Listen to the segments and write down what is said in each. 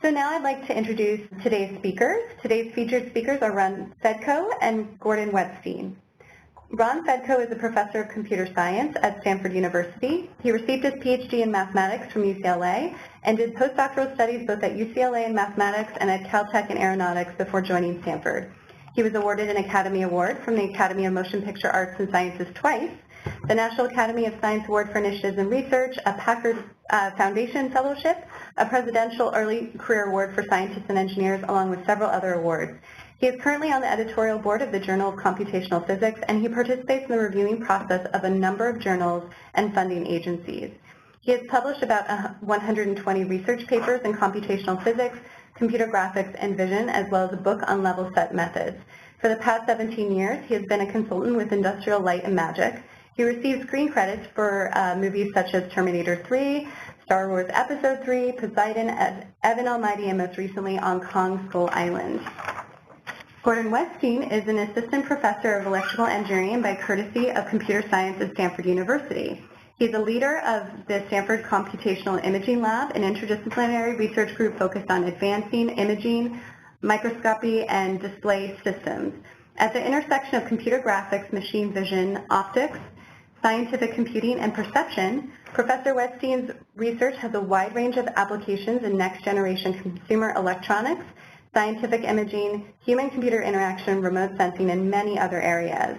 So now I'd like to introduce today's speakers. Today's featured speakers are Ron Fedkiw and Gordon Wetzstein. Ron Fedkiw is a professor of computer science at Stanford University. He received his PhD in mathematics from UCLA and did postdoctoral studies both at UCLA in mathematics and at Caltech in aeronautics before joining Stanford. He was awarded an Academy Award from the Academy of Motion Picture Arts and Sciences twice, the National Academy of Science Award for Initiatives in Research, a Packard Foundation Fellowship, a Presidential Early Career Award for Scientists and Engineers, along with several other awards. He is currently on the editorial board of the Journal of Computational Physics, and he participates in the reviewing process of a number of journals and funding agencies. He has published about 120 research papers in computational physics, computer graphics, and vision, as well as a book on level set methods. For the past 17 years, he has been a consultant with Industrial Light and Magic. He received screen credits for movies such as Terminator 3, Star Wars Episode 3, Poseidon, Evan Almighty, and most recently on Kong Skull Island. Gordon Wetzstein is an assistant professor of electrical engineering by courtesy of computer science at Stanford University. He's a leader of the Stanford Computational Imaging Lab, an interdisciplinary research group focused on advancing imaging, microscopy, and display systems. At the intersection of computer graphics, machine vision, optics, scientific computing, and perception, Professor Wetzstein's research has a wide range of applications in next-generation consumer electronics, scientific imaging, human-computer interaction, remote sensing, and many other areas.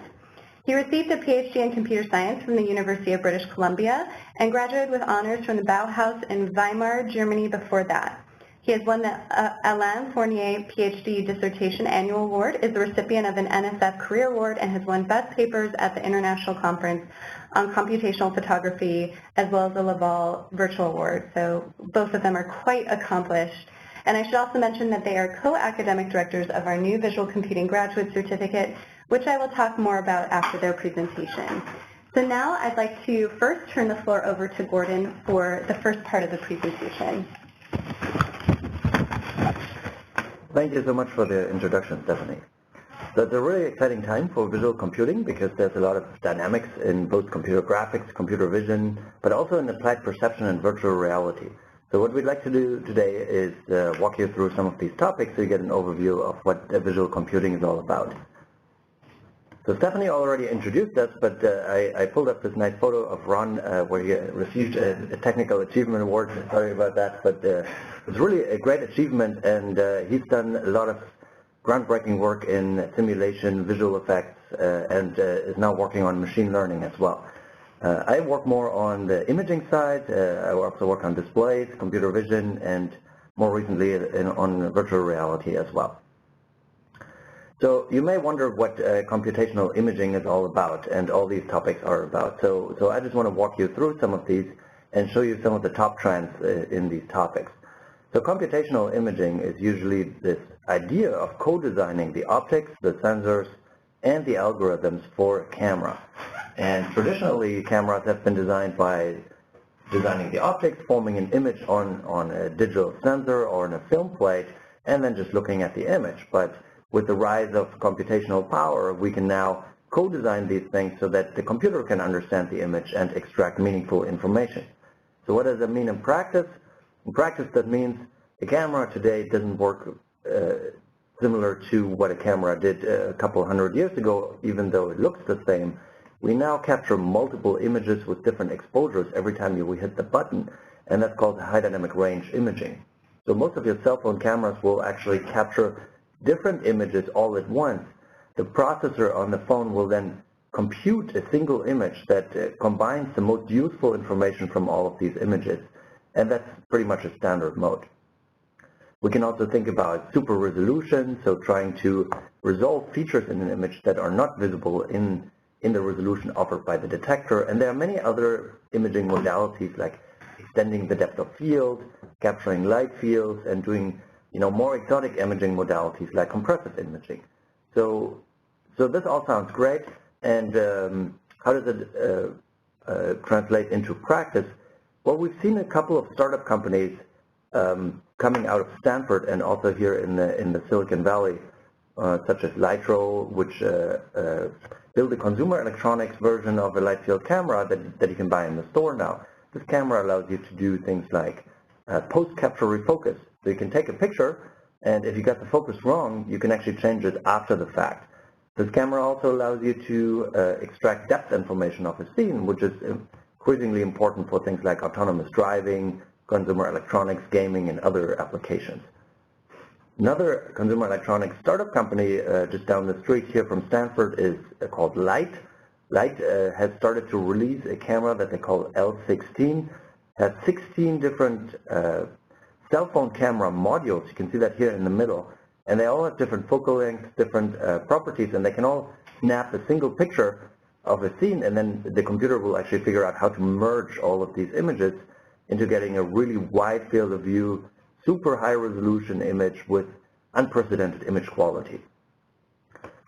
He received a PhD in computer science from the University of British Columbia and graduated with honors from the Bauhaus in Weimar, Germany before that. He has won the Alain Fournier PhD Dissertation Annual Award, is the recipient of an NSF Career Award, and has won Best Papers at the International Conference on Computational Photography, as well as the Laval Virtual Award. So both of them are quite accomplished. And I should also mention that they are co-academic directors of our new Visual Computing Graduate Certificate, which I will talk more about after their presentation. So now I'd like to first turn the floor over to Gordon for the first part of the presentation. Thank you so much for the introduction, Stephanie. So it's a really exciting time for visual computing because there's a lot of dynamics in both computer graphics, computer vision, but also in applied perception and virtual reality. So what we'd like to do today is walk you through some of these topics so you get an overview of what visual computing is all about. So Stephanie already introduced us, but I pulled up this nice photo of Ron where he received a technical achievement award. Sorry about that, but it's really a great achievement, and he's done a lot of groundbreaking work in simulation, visual effects, and is now working on machine learning as well. I work more on the imaging side. I also work on displays, computer vision, and more recently on virtual reality as well. So you may wonder what computational imaging is all about, and all these topics are about. So I just want to walk you through some of these and show you some of the top trends in these topics. So computational imaging is usually this idea of co-designing the optics, the sensors, and the algorithms for a camera. And traditionally, cameras have been designed by designing the optics, forming an image on a digital sensor or on a film plate, and then just looking at the image. But with the rise of computational power, we can now co-design these things so that the computer can understand the image and extract meaningful information. So what does that mean in practice? In practice, that means a camera today doesn't work similar to what a camera did a couple hundred years ago, even though it looks the same. We now capture multiple images with different exposures every time we hit the button, and that's called high dynamic range imaging. So most of your cell phone cameras will actually capture different images all at once. The processor on the phone will then compute a single image that combines the most useful information from all of these images, and that's pretty much a standard mode. We can also think about super resolution, so trying to resolve features in an image that are not visible in the resolution offered by the detector. And there are many other imaging modalities like extending the depth of field, capturing light fields, and doing more exotic imaging modalities like compressive imaging. So this all sounds great, and how does it translate into practice? Well, we've seen a couple of startup companies coming out of Stanford and also here in the Silicon Valley, such as Lytro, which build a consumer electronics version of a light field camera that you can buy in the store now. This camera allows you to do things like post-capture refocus. So you can take a picture, and if you got the focus wrong, you can actually change it after the fact. This camera also allows you to extract depth information of a scene, which is increasingly important for things like autonomous driving, consumer electronics, gaming, and other applications. Another consumer electronics startup company just down the street here from Stanford is called Light. Light has started to release a camera that they call L16. Has 16 different cell phone camera modules. You can see that here in the middle. And they all have different focal lengths, different properties, and they can all snap a single picture of a scene, and then the computer will actually figure out how to merge all of these images into getting a really wide field of view, super high resolution image with unprecedented image quality.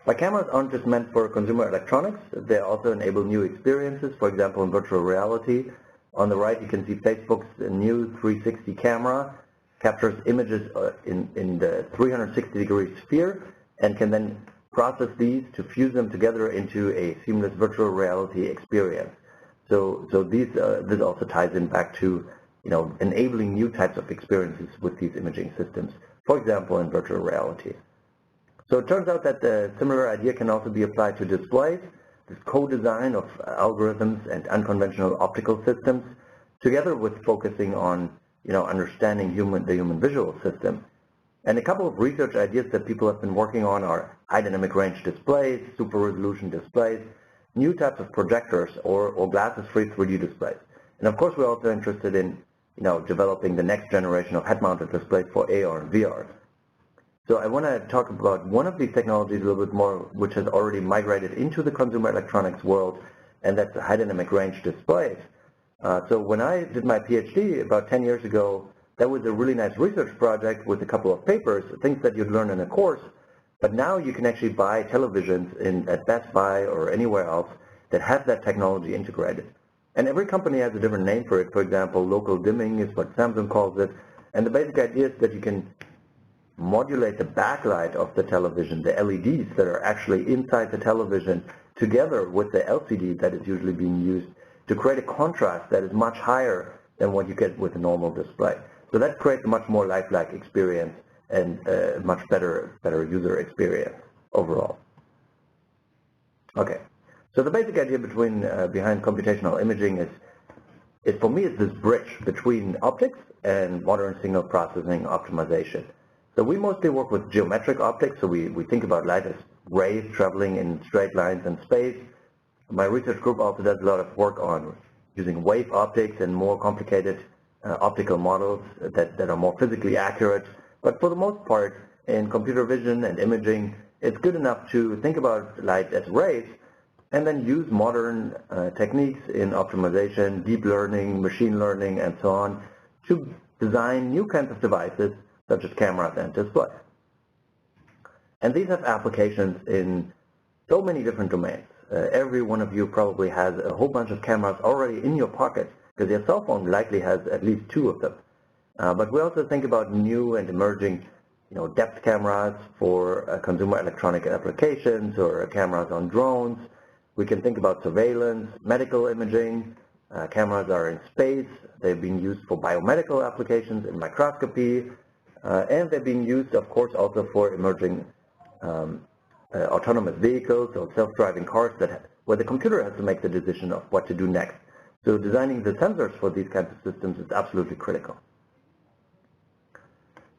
But cameras aren't just meant for consumer electronics, they also enable new experiences, for example in virtual reality. On the right you can see Facebook's new 360 camera, captures images in the 360-degree sphere and can then process these to fuse them together into a seamless virtual reality experience. So this also ties in back to enabling new types of experiences with these imaging systems, for example in virtual reality. So it turns out that a similar idea can also be applied to displays. This co-design of algorithms and unconventional optical systems, together with focusing on understanding the human visual system. And a couple of research ideas that people have been working on are high dynamic range displays, super resolution displays, new types of projectors, or glasses-free 3D displays. And of course we're also interested in developing the next generation of head-mounted displays for AR and VR. So I want to talk about one of these technologies a little bit more, which has already migrated into the consumer electronics world, and that's the high dynamic range displays. So when I did my PhD about 10 years ago, that was a really nice research project with a couple of papers, things that you'd learn in a course. But now you can actually buy televisions at Best Buy or anywhere else that have that technology integrated. And every company has a different name for it. For example, local dimming is what Samsung calls it. And the basic idea is that you can modulate the backlight of the television, the LEDs that are actually inside the television, together with the LCD that is usually being used to create a contrast that is much higher than what you get with a normal display. So that creates a much more lifelike experience and a much better user experience overall. Okay, so the basic idea behind computational imaging is for me is this bridge between optics and modern signal processing optimization. So we mostly work with geometric optics, so we think about light as rays traveling in straight lines in space. My research group also does a lot of work on using wave optics and more complicated optical models that are more physically accurate. But for the most part, in computer vision and imaging, it's good enough to think about light as rays and then use modern techniques in optimization, deep learning, machine learning, and so on to design new kinds of devices such as cameras and displays. And these have applications in so many different domains. Every one of you probably has a whole bunch of cameras already in your pocket because your cell phone likely has at least 2 of them. But we also think about new and emerging depth cameras for consumer electronic applications or cameras on drones. We can think about surveillance, medical imaging. Cameras are in space. They've been used for biomedical applications in microscopy. And they're being used, of course, also for emerging autonomous vehicles or self-driving cars where the computer has to make the decision of what to do next. So designing the sensors for these kinds of systems is absolutely critical.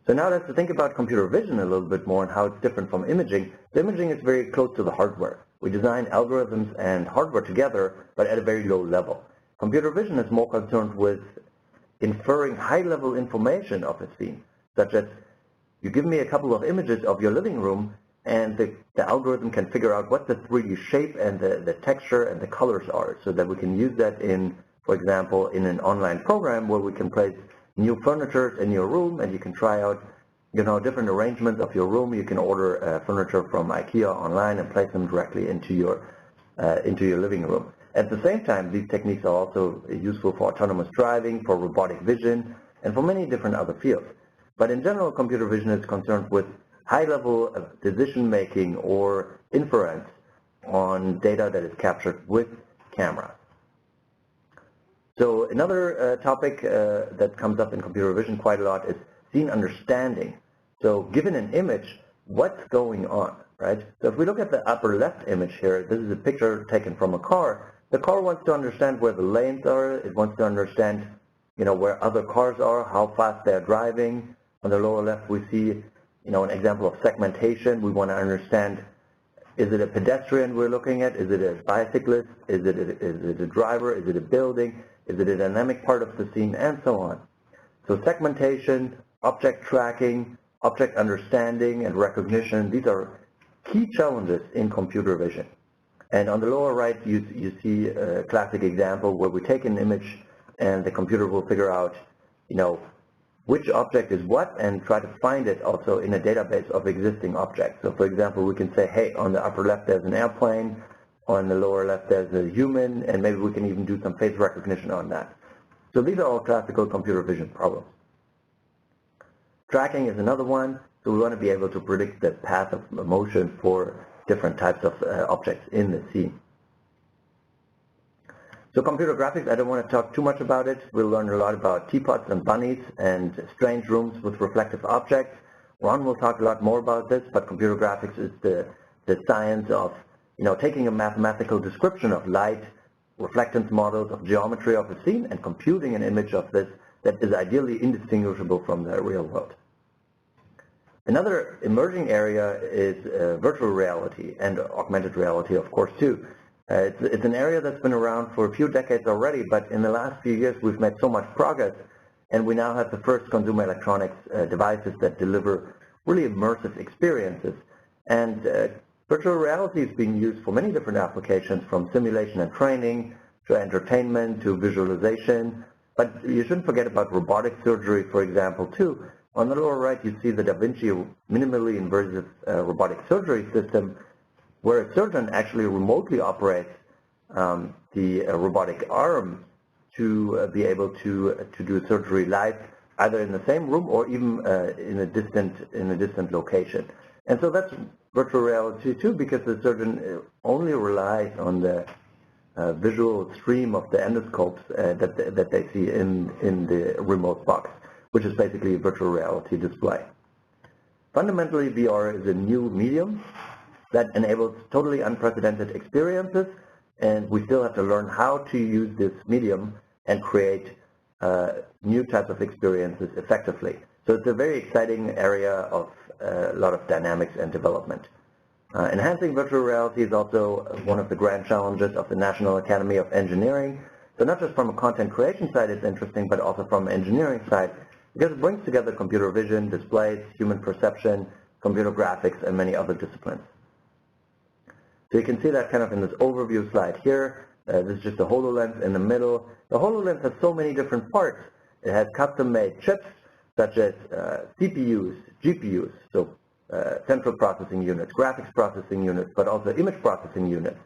So now let's think about computer vision a little bit more and how it's different from imaging. The imaging is very close to the hardware. We design algorithms and hardware together, but at a very low level. Computer vision is more concerned with inferring high-level information of a scene, such as you give me a couple of images of your living room, and the algorithm can figure out what the 3D shape and the texture and the colors are, so that we can use that in, for example, in an online program where we can place new furniture in your room, and you can try out different arrangements of your room. You can order furniture from IKEA online and place them directly into your living room. At the same time, these techniques are also useful for autonomous driving, for robotic vision, and for many different other fields. But in general, computer vision is concerned with high-level decision-making or inference on data that is captured with cameras. So another topic that comes up in computer vision quite a lot is scene understanding. So given an image, what's going on, right? So if we look at the upper left image here, this is a picture taken from a car. The car wants to understand where the lanes are. It wants to understand, where other cars are, how fast they're driving. On the lower left, we see, an example of segmentation. We want to understand, is it a pedestrian we're looking at? Is it a bicyclist? Is it a driver? Is it a building? Is it a dynamic part of the scene? And so on. So segmentation, object tracking, object understanding and recognition, these are key challenges in computer vision. And on the lower right, you see a classic example where we take an image and the computer will figure out, which object is what and try to find it also in a database of existing objects. So for example, we can say, hey, on the upper left there's an airplane, on the lower left there's a human, and maybe we can even do some face recognition on that. So these are all classical computer vision problems. Tracking is another one, so we want to be able to predict the path of motion for different types of objects in the scene. So computer graphics, I don't want to talk too much about it. We'll learn a lot about teapots and bunnies and strange rooms with reflective objects. Ron will talk a lot more about this, but computer graphics is the science of taking a mathematical description of light, reflectance models of geometry of a scene, and computing an image of this that is ideally indistinguishable from the real world. Another emerging area is virtual reality and augmented reality, of course, too. It's an area that's been around for a few decades already, but in the last few years we've made so much progress, and we now have the first consumer electronics devices that deliver really immersive experiences. And virtual reality is being used for many different applications, from simulation and training to entertainment to visualization. But you shouldn't forget about robotic surgery, for example, too. On the lower right, you see the Da Vinci minimally invasive robotic surgery system, where a surgeon actually remotely operates the robotic arm to be able to do surgery live, either in the same room or even in a distant location. And so that's virtual reality too, because the surgeon only relies on the visual stream of the endoscopes that they see in the remote box, which is basically a virtual reality display. Fundamentally, VR is a new medium that enables totally unprecedented experiences, and we still have to learn how to use this medium and create new types of experiences effectively. So it's a very exciting area of a lot of dynamics and development. Enhancing virtual reality is also one of the grand challenges of the National Academy of Engineering. So not just from a content creation side it's interesting, but also from an engineering side, because it brings together computer vision, displays, human perception, computer graphics, and many other disciplines. So you can see that kind of in this overview slide here. This is just a HoloLens in the middle. The HoloLens has so many different parts. It has custom-made chips, such as CPUs, GPUs, so central processing units, graphics processing units, but also image processing units.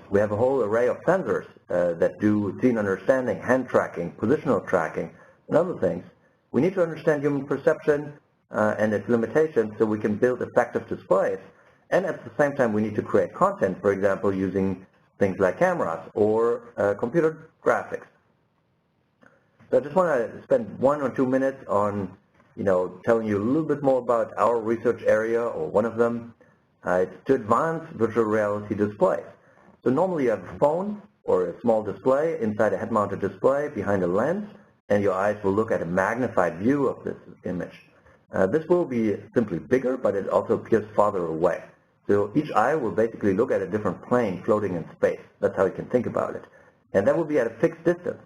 We have a whole array of sensors that do scene understanding, hand tracking, positional tracking, and other things. We need to understand human perception and its limitations so we can build effective displays. And at the same time, we need to create content, for example, using things like cameras or computer graphics. So I just want to spend 1 or 2 minutes on, telling you a little bit more about our research area, or one of them. It's to advance virtual reality displays. So normally you have a phone or a small display inside a head-mounted display behind a lens, and your eyes will look at a magnified view of this image. This will be simply bigger, but it also appears farther away. So each eye will basically look at a different plane floating in space. That's how you can think about it. And that will be at a fixed distance.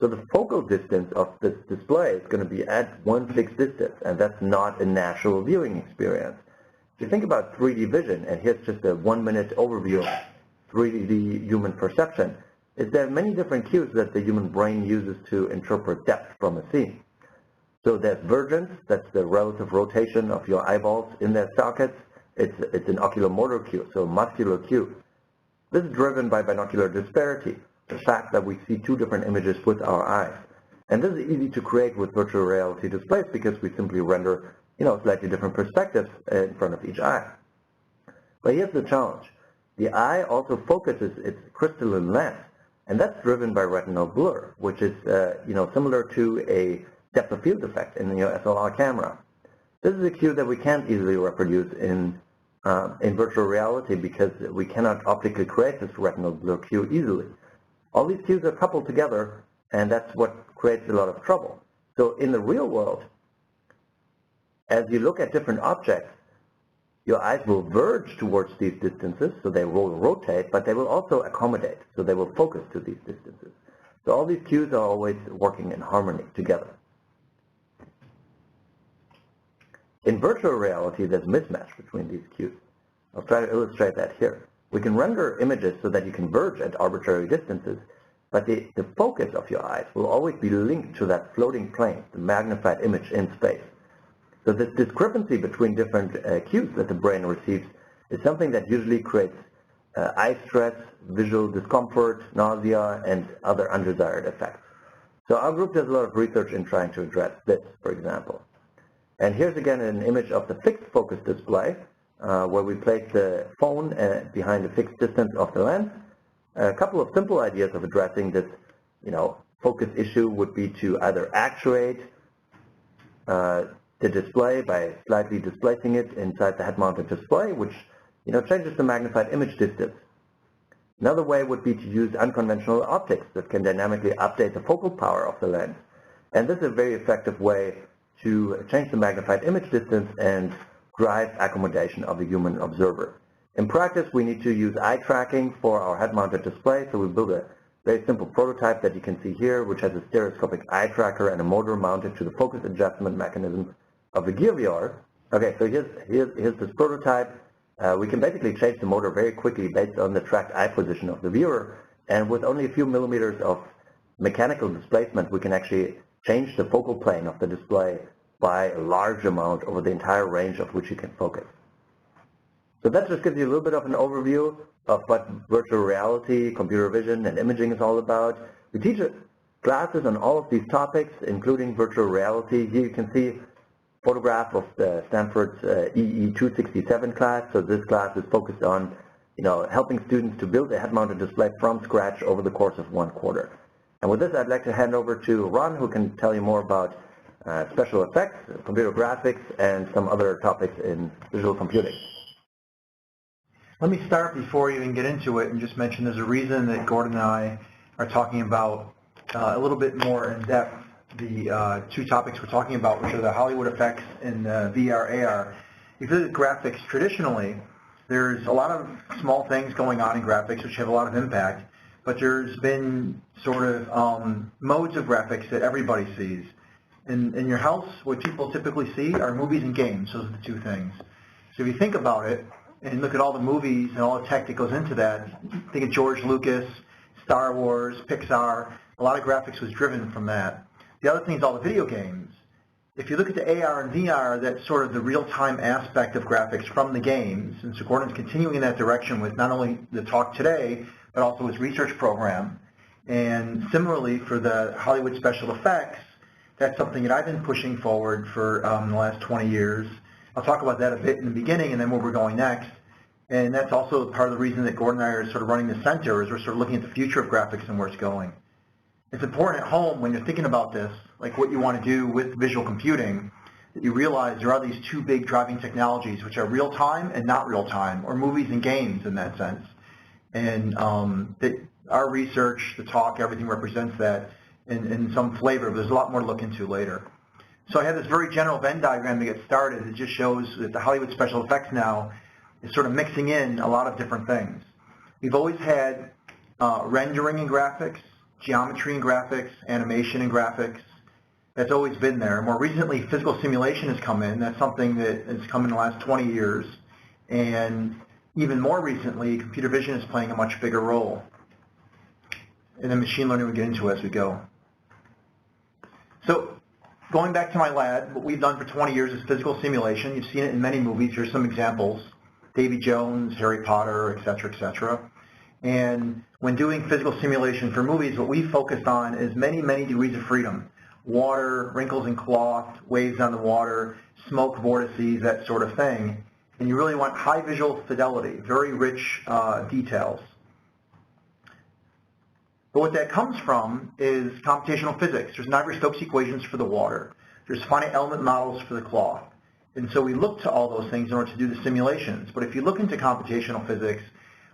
So the focal distance of this display is going to be at one fixed distance, and that's not a natural viewing experience. If you think about 3D vision, and here's just a 1-minute overview of 3D human perception, is there are many different cues that the human brain uses to interpret depth from a scene. So there's vergence, that's the relative rotation of your eyeballs in their sockets. It's an oculomotor cue, so a muscular cue. This is driven by binocular disparity, the fact that we see two different images with our eyes. And this is easy to create with virtual reality displays because we simply render, slightly different perspectives in front of each eye. But here's the challenge. The eye also focuses its crystalline lens, and that's driven by retinal blur, which is, similar to a depth of field effect in your SLR camera. This is a cue that we can't easily reproduce in virtual reality because we cannot optically create this retinal blur cue easily. All these cues are coupled together, and that's what creates a lot of trouble. So in the real world, as you look at different objects, your eyes will verge towards these distances, so they will rotate, but they will also accommodate, so they will focus to these distances. So all these cues are always working in harmony together. In virtual reality, there's a mismatch between these cues. I'll try to illustrate that here. We can render images so that you can verge at arbitrary distances, but the focus of your eyes will always be linked to that floating plane, the magnified image in space. So this discrepancy between different cues that the brain receives is something that usually creates eye stress, visual discomfort, nausea, and other undesired effects. So our group does a lot of research in trying to address this, for example. And here's again an image of the fixed focus display, where we place the phone behind a fixed distance of the lens. A couple of simple ideas of addressing this, focus issue would be to either actuate the display by slightly displacing it inside the head-mounted display, which changes the magnified image distance. Another way would be to use unconventional optics that can dynamically update the focal power of the lens. And this is a very effective way to change the magnified image distance and drive accommodation of the human observer. In practice, we need to use eye tracking for our head-mounted display, so we build a very simple prototype that you can see here, which has a stereoscopic eye tracker and a motor mounted to the focus adjustment mechanism of the gear VR. Okay, so here's this prototype. We can basically change the motor very quickly based on the tracked eye position of the viewer, and with only a few millimeters of mechanical displacement, we can actually change the focal plane of the display by a large amount over the entire range of which you can focus. So that just gives you a little bit of an overview of what virtual reality, computer vision, and imaging is all about. We teach classes on all of these topics, including virtual reality. Here you can see a photograph of the Stanford's EE267 class. So this class is focused on helping students to build a head-mounted display from scratch over the course of 1 quarter. And with this, I'd like to hand over to Ron, who can tell you more about special effects, computer graphics, and some other topics in visual computing. Let me start before you even get into it and just mention there's a reason that Gordon and I are talking about a little bit more in depth the 2 topics we're talking about, which are the Hollywood effects and VR, AR. If you look at graphics traditionally, there's a lot of small things going on in graphics which have a lot of impact, but there's been sort of modes of graphics that everybody sees. In your house, what people typically see are movies and games. Those are the 2 things. So if you think about it, and look at all the movies and all the tech that goes into that, think of George Lucas, Star Wars, Pixar, a lot of graphics was driven from that. The other thing is all the video games. If you look at the AR and VR, that's sort of the real-time aspect of graphics from the games. And so Gordon's continuing in that direction with not only the talk today, but also his research program. And similarly, for the Hollywood special effects, that's something that I've been pushing forward for the last 20 years. I'll talk about that a bit in the beginning and then where we're going next. And that's also part of the reason that Gordon and I are sort of running the center, is we're sort of looking at the future of graphics and where it's going. It's important at home when you're thinking about this, like what you want to do with visual computing, that you realize there are these 2 big driving technologies, which are real-time and not real-time, or movies and games in that sense. And our research, the talk, everything represents that in some flavor, but there's a lot more to look into later. So I have this very general Venn diagram to get started. It just shows that the Hollywood special effects now is sort of mixing in a lot of different things. We've always had rendering in graphics, geometry in graphics, animation in graphics. That's always been there. More recently, physical simulation has come in. That's something that has come in the last 20 years. And even more recently, computer vision is playing a much bigger role. And then machine learning we'll get into as we go. So going back to my lab, what we've done for 20 years is physical simulation. You've seen it in many movies. Here's some examples. Davy Jones, Harry Potter, et cetera, et cetera. And when doing physical simulation for movies, what we focused on is many, many degrees of freedom. Water, wrinkles in cloth, waves on the water, smoke vortices, that sort of thing. And you really want high visual fidelity, very rich details. But what that comes from is computational physics. There's Navier-Stokes equations for the water. There's finite element models for the cloth. And so we look to all those things in order to do the simulations. But if you look into computational physics,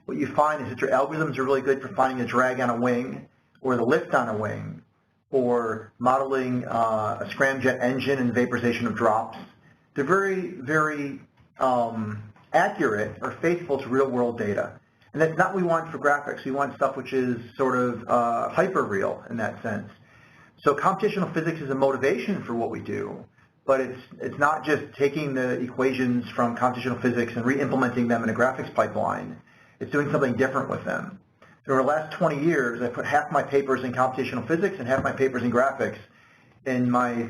what you find is that your algorithms are really good for finding the drag on a wing or the lift on a wing or modeling a scramjet engine and vaporization of drops. They're very, very accurate or faithful to real-world data. And that's not what we want for graphics. We want stuff which is sort of hyper-real in that sense. So computational physics is a motivation for what we do, but it's not just taking the equations from computational physics and re-implementing them in a graphics pipeline. It's doing something different with them. So over the last 20 years, I put half my papers in computational physics and half my papers in graphics. And my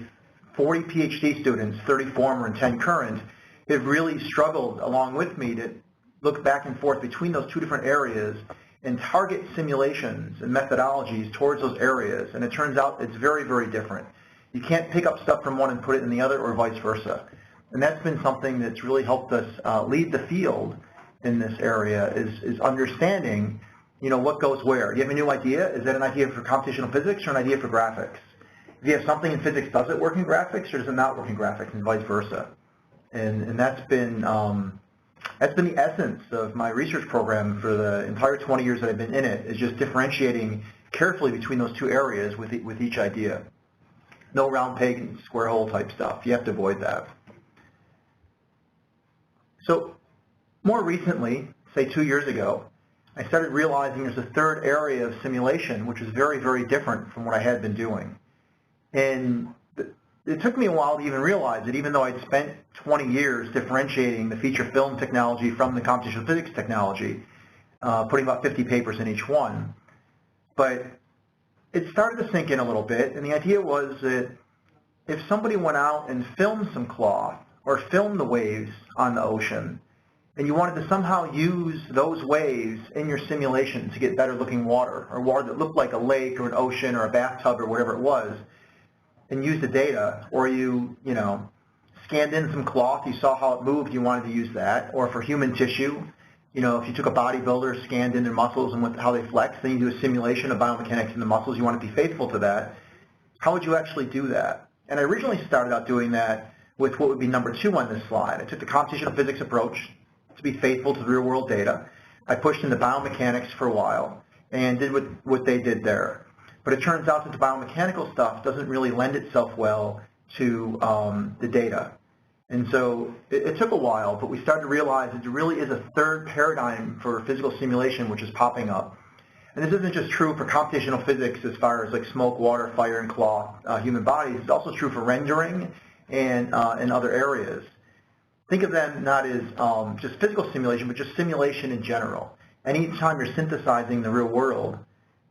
40 PhD students, 30 former and 10 current, have really struggled along with me to look back and forth between those two different areas and target simulations and methodologies towards those areas. And it turns out it's very, very different. You can't pick up stuff from one and put it in the other or vice versa. And that's been something that's really helped us lead the field in this area is understanding, what goes where. You have a new idea? Is that an idea for computational physics or an idea for graphics? If you have something in physics, does it work in graphics or does it not work in graphics and vice versa? And that's been the essence of my research program for the entire 20 years that I've been in it, is just differentiating carefully between those two areas with each idea. No round peg and square hole type stuff. You have to avoid that. So more recently, say 2 years ago, I started realizing there's a third area of simulation which is very, very different from what I had been doing. And it took me a while to even realize it, even though I'd spent 20 years differentiating the feature film technology from the computational physics technology, putting about 50 papers in each one. But it started to sink in a little bit, and the idea was that if somebody went out and filmed some cloth or filmed the waves on the ocean, and you wanted to somehow use those waves in your simulation to get better looking water, or water that looked like a lake or an ocean or a bathtub or whatever it was, and use the data, or you scanned in some cloth, you saw how it moved, you wanted to use that, or for human tissue, if you took a bodybuilder, scanned in their muscles and how they flex, then you do a simulation of biomechanics in the muscles, you want to be faithful to that, how would you actually do that? And I originally started out doing that with what would be number 2 on this slide. I took the computational physics approach to be faithful to the real world data. I pushed into biomechanics for a while and did what they did there. But it turns out that the biomechanical stuff doesn't really lend itself well to the data. And so it took a while, but we started to realize that there really is a third paradigm for physical simulation which is popping up. And this isn't just true for computational physics as far as like smoke, water, fire, and cloth, human bodies. It's also true for rendering and in other areas. Think of them not as just physical simulation, but just simulation in general. Anytime you're synthesizing the real world,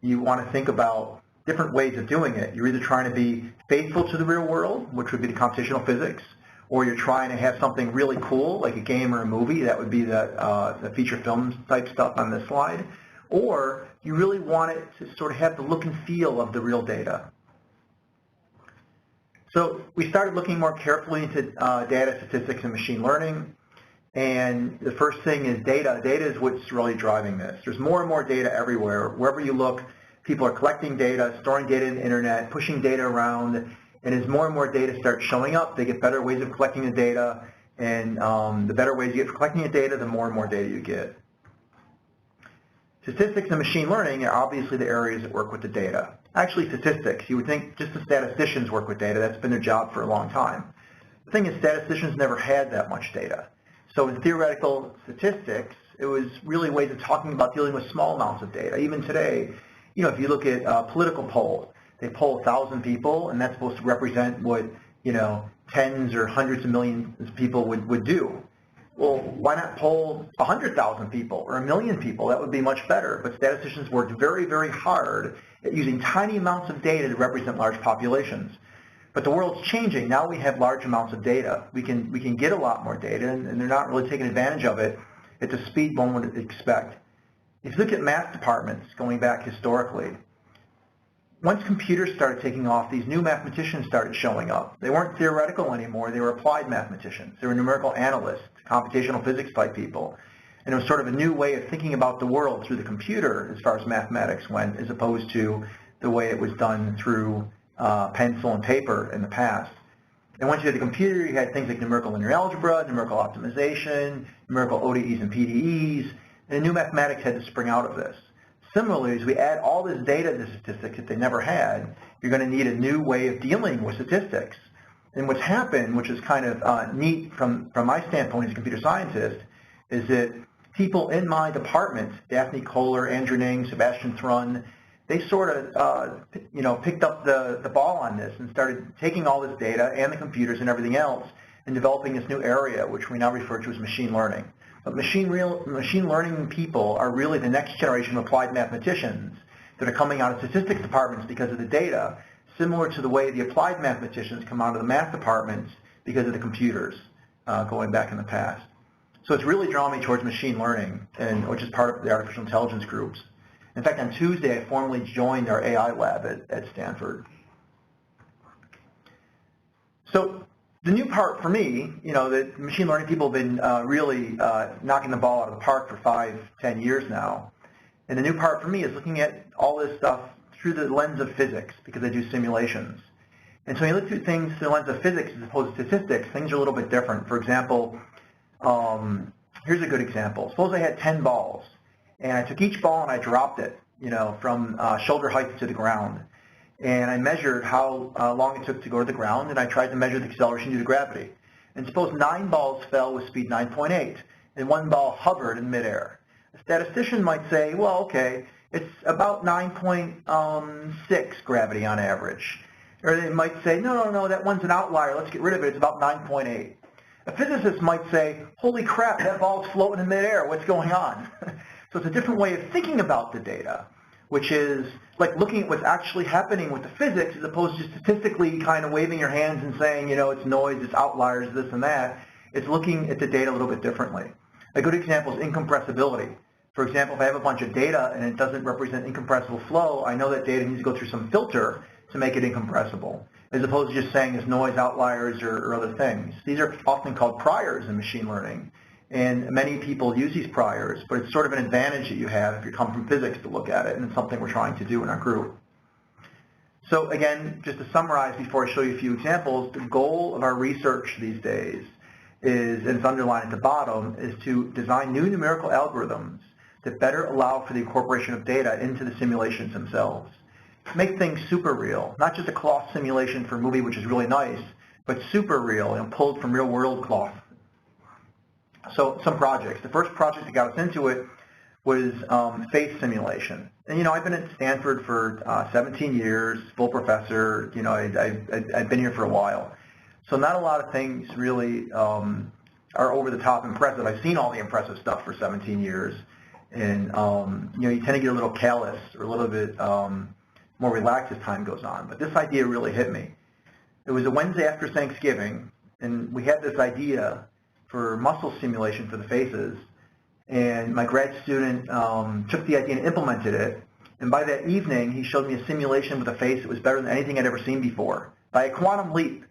you want to think about different ways of doing it. You're either trying to be faithful to the real world, which would be the computational physics, or you're trying to have something really cool, like a game or a movie. That would be the feature film type stuff on this slide. Or you really want it to sort of have the look and feel of the real data. So we started looking more carefully into data, statistics, and machine learning. And the first thing is data. Data is what's really driving this. There's more and more data everywhere. Wherever you look, people are collecting data, storing data in the internet, pushing data around. And as more and more data starts showing up, they get better ways of collecting the data. And the better ways you get for collecting the data, the more and more data you get. Statistics and machine learning are obviously the areas that work with the data. Actually, statistics, you would think just the statisticians work with data. That's been their job for a long time. The thing is, statisticians never had that much data. So in theoretical statistics, it was really ways of talking about dealing with small amounts of data. Even today, if you look at a political poll, they poll 1,000 people, and that's supposed to represent what, tens or hundreds of millions of people would do. Well, why not poll 100,000 people or 1 million people? That would be much better. But statisticians worked very, very hard at using tiny amounts of data to represent large populations. But the world's changing. Now we have large amounts of data. We can get a lot more data, and they're not really taking advantage of it at the speed one would expect. If you look at math departments going back historically, once computers started taking off, these new mathematicians started showing up. They weren't theoretical anymore. They were applied mathematicians. They were numerical analysts, computational physics type people. And it was sort of a new way of thinking about the world through the computer as far as mathematics went, as opposed to the way it was done through pencil and paper in the past. And once you had the computer, you had things like numerical linear algebra, numerical optimization, numerical ODEs and PDEs, and new mathematics had to spring out of this. Similarly, as we add all this data to statistics that they never had, you're going to need a new way of dealing with statistics. And what's happened, which is kind of neat from my standpoint as a computer scientist, is that people in my department, Daphne Kohler, Andrew Ning, Sebastian Thrun, they sort of picked up the ball on this and started taking all this data and the computers and everything else and developing this new area, which we now refer to as machine learning. But machine learning people are really the next generation of applied mathematicians that are coming out of statistics departments because of the data, similar to the way the applied mathematicians come out of the math departments because of the computers going back in the past. So it's really drawn me towards machine learning, which is part of the artificial intelligence groups. In fact, on Tuesday, I formally joined our AI lab at Stanford. So the new part for me, the machine learning people have been really knocking the ball out of the park for 5-10 years now. And the new part for me is looking at all this stuff through the lens of physics, because I do simulations. And so when you look through things through the lens of physics as opposed to statistics, things are a little bit different. For example, here's a good example. Suppose I had 10 balls, and I took each ball and I dropped it, from shoulder height to the ground. And I measured how long it took to go to the ground, and I tried to measure the acceleration due to gravity. And suppose 9 balls fell with speed 9.8, and 1 ball hovered in midair. A statistician might say, well, okay, it's about 9.6 gravity on average. Or they might say, no, that one's an outlier, let's get rid of it, it's about 9.8. A physicist might say, holy crap, that ball's floating in midair, what's going on? So it's a different way of thinking about the data, which is like looking at what's actually happening with the physics as opposed to statistically kind of waving your hands and saying, it's noise, it's outliers, this and that. It's looking at the data a little bit differently. A good example is incompressibility. For example, if I have a bunch of data and it doesn't represent incompressible flow, I know that data needs to go through some filter to make it incompressible, as opposed to just saying it's noise, outliers, or other things. These are often called priors in machine learning. And many people use these priors, but it's sort of an advantage that you have if you come from physics to look at it, and it's something we're trying to do in our group. So again, just to summarize before I show you a few examples, the goal of our research these days is, and it's underlined at the bottom, is to design new numerical algorithms that better allow for the incorporation of data into the simulations themselves. Make things super real, not just a cloth simulation for a movie, which is really nice, but super real and pulled from real world cloth. So some projects. The first project that got us into it was face simulation. And I've been at Stanford for 17 years, full professor. I've been here for a while. So not a lot of things really are over the top impressive. I've seen all the impressive stuff for 17 years. And you tend to get a little callous or a little bit more relaxed as time goes on. But this idea really hit me. It was a Wednesday after Thanksgiving, and we had this idea for muscle simulation for the faces, and my grad student took the idea and implemented it, and by that evening he showed me a simulation with a face that was better than anything I'd ever seen before, by a quantum leap.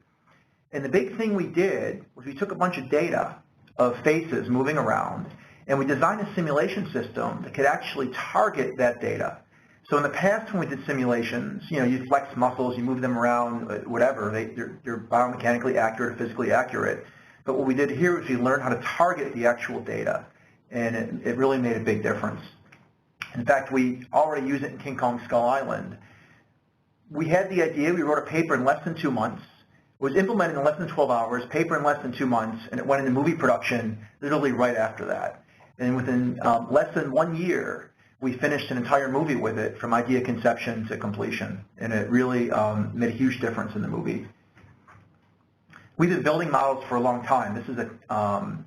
And the big thing we did was we took a bunch of data of faces moving around, and we designed a simulation system that could actually target that data. So in the past when we did simulations, you flex muscles, you move them around, whatever, they're biomechanically accurate or physically accurate. But what we did here was we learned how to target the actual data, and it really made a big difference. In fact, we already use it in King Kong Skull Island. We had the idea, we wrote a paper in less than 2 months. It was implemented in less than 12 hours, paper in less than 2 months, and it went into movie production literally right after that. And within less than 1 year, we finished an entire movie with it from idea conception to completion, and it really made a huge difference in the movie. We've been building models for a long time. This is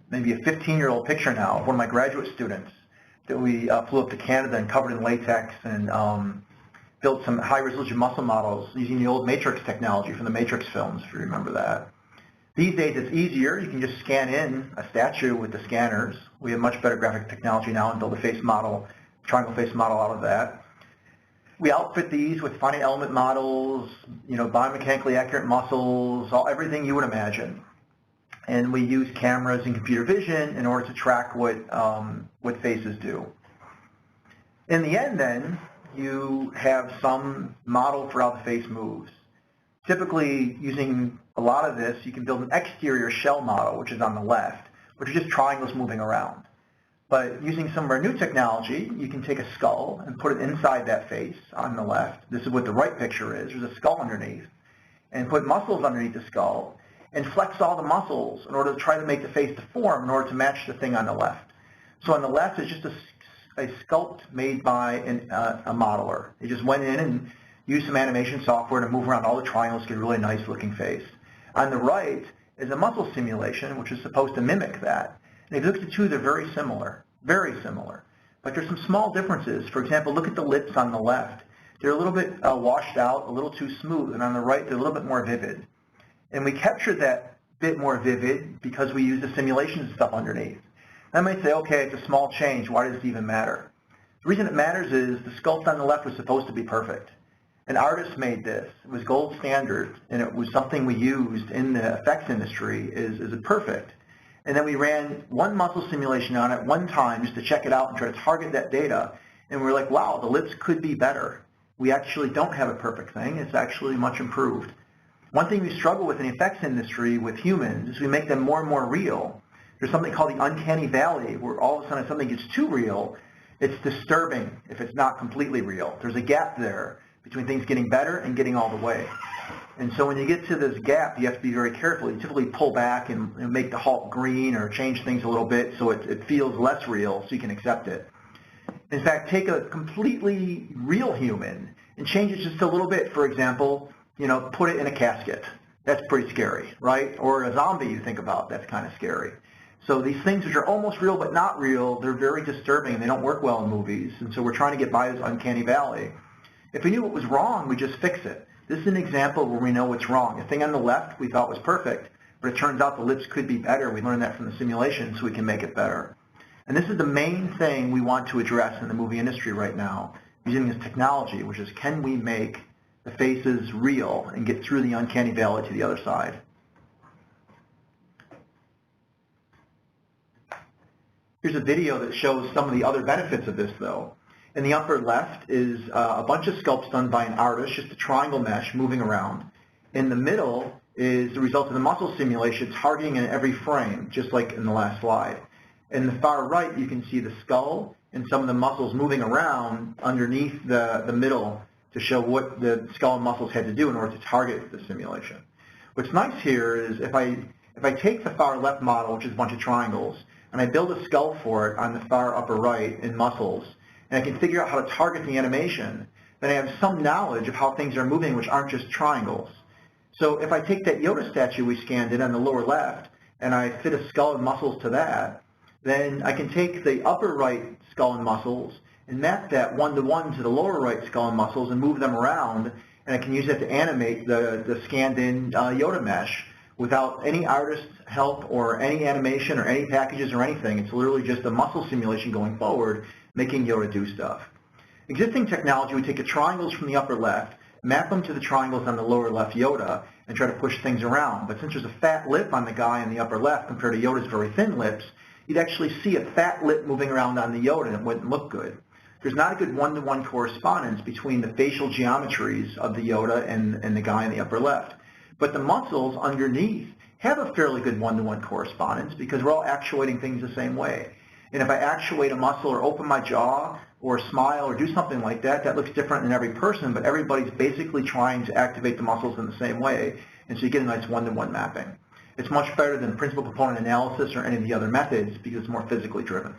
maybe a 15-year-old picture now of one of my graduate students that we flew up to Canada and covered in latex and built some high-resolution muscle models using the old Matrix technology from the Matrix films, if you remember that. These days it's easier. You can just scan in a statue with the scanners. We have much better graphic technology now and build a face model, triangle face model out of that. We outfit these with finite element models, biomechanically accurate muscles, everything you would imagine. and we use cameras and computer vision in order to track what faces do. In the end, then, you have some model for how the face moves. Typically, using a lot of this, you can build an exterior shell model, which is on the left, which are just triangles moving around. But using some of our new technology, you can take a skull and put it inside that face on the left. This is what the right picture is. There's a skull underneath. And put muscles underneath the skull and flex all the muscles in order to try to make the face deform in order to match the thing on the left. So on the left is just a sculpt made by a modeler. They just went in and used some animation software to move around all the triangles to get a really nice looking face. On the right is a muscle simulation, which is supposed to mimic that. And if you look at the two, they're very similar, but there's some small differences. For example, look at the lips on the left. They're a little bit washed out, a little too smooth, and on the right, they're a little bit more vivid. And we captured that bit more vivid because we used the simulation stuff underneath. I might say, okay, it's a small change. Why does it even matter? The reason it matters is the sculpt on the left was supposed to be perfect. An artist made this. It was gold standard, and it was something we used in the effects industry is it perfect. And then we ran one muscle simulation on it one time just to check it out and try to target that data. And we were like, wow, the lips could be better. We actually don't have a perfect thing. It's actually much improved. One thing we struggle with in the effects industry with humans is we make them more and more real. There's something called the uncanny valley, where all of a sudden if something gets too real, it's disturbing if it's not completely real. There's a gap there between things getting better and getting all the way. And so when you get to this gap, you have to be very careful. You typically pull back and make the Hulk green or change things a little bit so it feels less real so you can accept it. In fact, take a completely real human and change it just a little bit. For example, put it in a casket. That's pretty scary, right? Or a zombie you think about, that's kind of scary. So these things which are almost real but not real, they're very disturbing and they don't work well in movies. And so we're trying to get by this uncanny valley. If we knew what was wrong, we just fix it. This is an example where we know what's wrong. The thing on the left we thought was perfect, but it turns out the lips could be better. We learned that from the simulation so we can make it better. And this is the main thing we want to address in the movie industry right now, using this technology, which is can we make the faces real and get through the uncanny valley to the other side. Here's a video that shows some of the other benefits of this, though. In the upper left is a bunch of sculpts done by an artist, just a triangle mesh moving around. In the middle is the result of the muscle simulation targeting in every frame, just like in the last slide. In the far right, you can see the skull and some of the muscles moving around underneath the middle to show what the skull and muscles had to do in order to target the simulation. What's nice here is if I take the far left model, which is a bunch of triangles, and I build a skull for it on the far upper right in muscles, and I can figure out how to target the animation, then I have some knowledge of how things are moving which aren't just triangles. So if I take that Yoda statue we scanned in on the lower left, and I fit a skull and muscles to that, then I can take the upper right skull and muscles and map that one-to-one to the lower right skull and muscles and move them around, and I can use that to animate the scanned-in Yoda mesh without any artist's help or any animation or any packages or anything. It's literally just a muscle simulation going forward, making Yoda do stuff. Existing technology would take the triangles from the upper left, map them to the triangles on the lower left Yoda, and try to push things around. But since there's a fat lip on the guy in the upper left compared to Yoda's very thin lips, you'd actually see a fat lip moving around on the Yoda and it wouldn't look good. There's not a good one-to-one correspondence between the facial geometries of the Yoda and the guy in the upper left. But the muscles underneath have a fairly good one-to-one correspondence because we're all actuating things the same way. And if I actuate a muscle or open my jaw or smile or do something like that, that looks different in every person, but everybody's basically trying to activate the muscles in the same way, and so you get a nice one-to-one mapping. It's much better than principal component analysis or any of the other methods because it's more physically driven.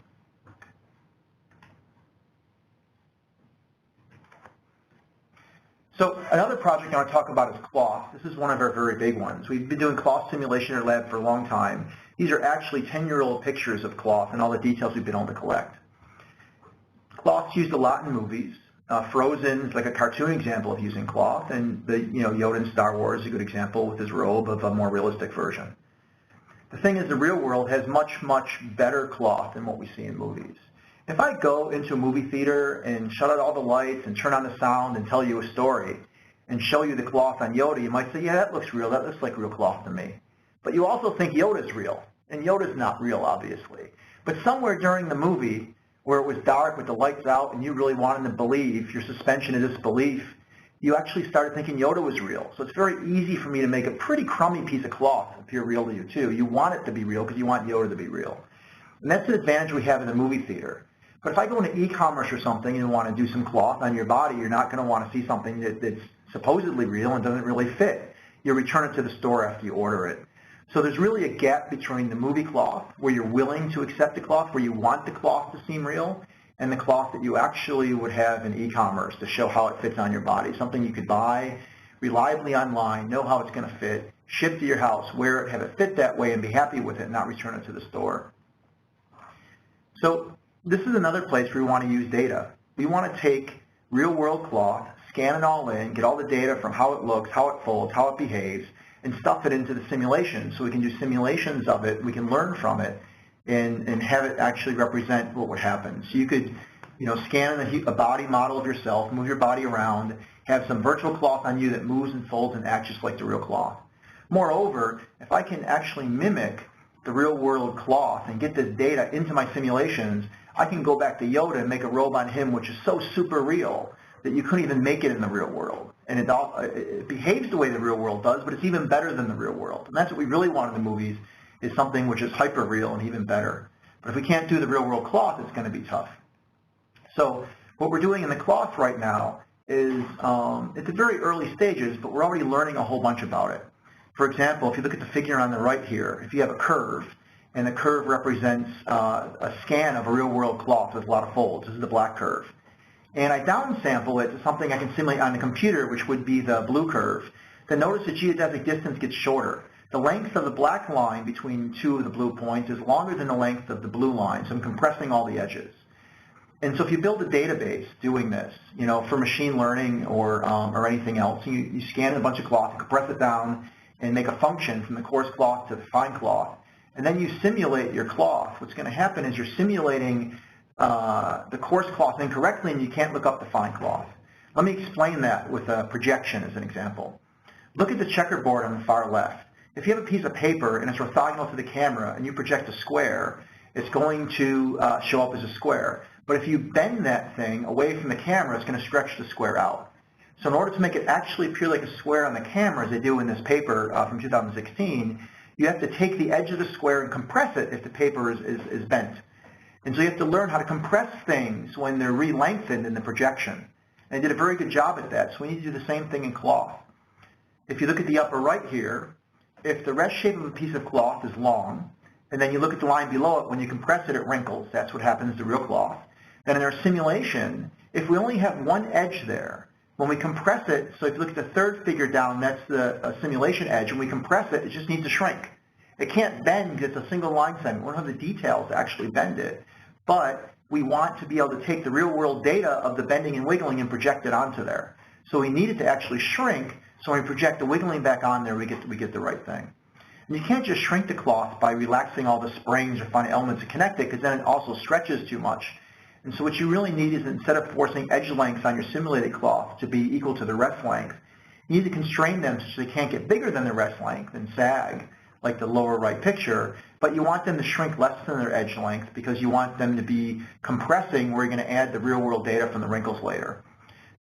So another project I want to talk about is cloth. This is one of our very big ones. We've been doing cloth simulation in our lab for a long time. These are actually 10-year-old pictures of cloth and all the details we've been able to collect. Cloth's used a lot in movies. Frozen is like a cartoon example of using cloth, and Yoda in Star Wars is a good example with his robe of a more realistic version. The thing is, the real world has much, much better cloth than what we see in movies. If I go into a movie theater and shut out all the lights and turn on the sound and tell you a story and show you the cloth on Yoda, you might say, yeah, that looks real. That looks like real cloth to me. But you also think Yoda's real, and Yoda's not real, obviously. But somewhere during the movie, where it was dark with the lights out and you really wanted to believe, your suspension of disbelief, you actually started thinking Yoda was real. So it's very easy for me to make a pretty crummy piece of cloth appear real to you too. You want it to be real because you want Yoda to be real. And that's an advantage we have in the movie theater. But if I go into e-commerce or something and want to do some cloth on your body, you're not going to want to see something that's supposedly real and doesn't really fit. You return it to the store after you order it. So there's really a gap between the movie cloth, where you're willing to accept the cloth, where you want the cloth to seem real, and the cloth that you actually would have in e-commerce to show how it fits on your body. Something you could buy reliably online, know how it's going to fit, ship to your house, wear it, have it fit that way, and be happy with it, and not return it to the store. So this is another place where we want to use data. We want to take real-world cloth, scan it all in, get all the data from how it looks, how it folds, how it behaves, and stuff it into the simulation. So we can do simulations of it, we can learn from it, and have it actually represent what would happen. So you could, scan a body model of yourself, move your body around, have some virtual cloth on you that moves and folds and acts just like the real cloth. Moreover, if I can actually mimic the real world cloth and get this data into my simulations, I can go back to Yoda and make a robot on him which is so super real that you couldn't even make it in the real world. And it behaves the way the real world does, but it's even better than the real world. And that's what we really want in the movies, is something which is hyper real and even better. But if we can't do the real world cloth, it's going to be tough. So what we're doing in the cloth right now is, it's at very early stages, but we're already learning a whole bunch about it. For example, if you look at the figure on the right here, if you have a curve, and the curve represents a scan of a real world cloth with a lot of folds, this is the black curve. And I downsample it to something I can simulate on the computer, which would be the blue curve, then notice the geodesic distance gets shorter. The length of the black line between two of the blue points is longer than the length of the blue line, so I'm compressing all the edges. And so if you build a database doing this, for machine learning or anything else, you scan a bunch of cloth, compress it down, and make a function from the coarse cloth to the fine cloth, and then you simulate your cloth. What's going to happen is you're simulating the coarse cloth incorrectly, and you can't look up the fine cloth. Let me explain that with a projection as an example. Look at the checkerboard on the far left. If you have a piece of paper and it's orthogonal to the camera and you project a square, it's going to show up as a square. But if you bend that thing away from the camera, it's going to stretch the square out. So in order to make it actually appear like a square on the camera, as they do in this paper from 2016, you have to take the edge of the square and compress it if the paper is bent. And so you have to learn how to compress things when they're re-lengthened in the projection. And they did a very good job at that, so we need to do the same thing in cloth. If you look at the upper right here, if the rest shape of a piece of cloth is long, and then you look at the line below it, when you compress it, it wrinkles. That's what happens to real cloth. Then in our simulation, if we only have one edge there, when we compress it, so if you look at the third figure down, that's the simulation edge. When we compress it, it just needs to shrink. It can't bend because it's a single line segment. We don't have the details to actually bend it. But we want to be able to take the real world data of the bending and wiggling and project it onto there. So we need it to actually shrink, so when we project the wiggling back on there, we get the right thing. And you can't just shrink the cloth by relaxing all the springs or fine elements to connect it, because then it also stretches too much. And so what you really need is, instead of forcing edge lengths on your simulated cloth to be equal to the rest length, you need to constrain them so they can't get bigger than the rest length and sag, like the lower right picture, but you want them to shrink less than their edge length because you want them to be compressing where you're going to add the real world data from the wrinkles later.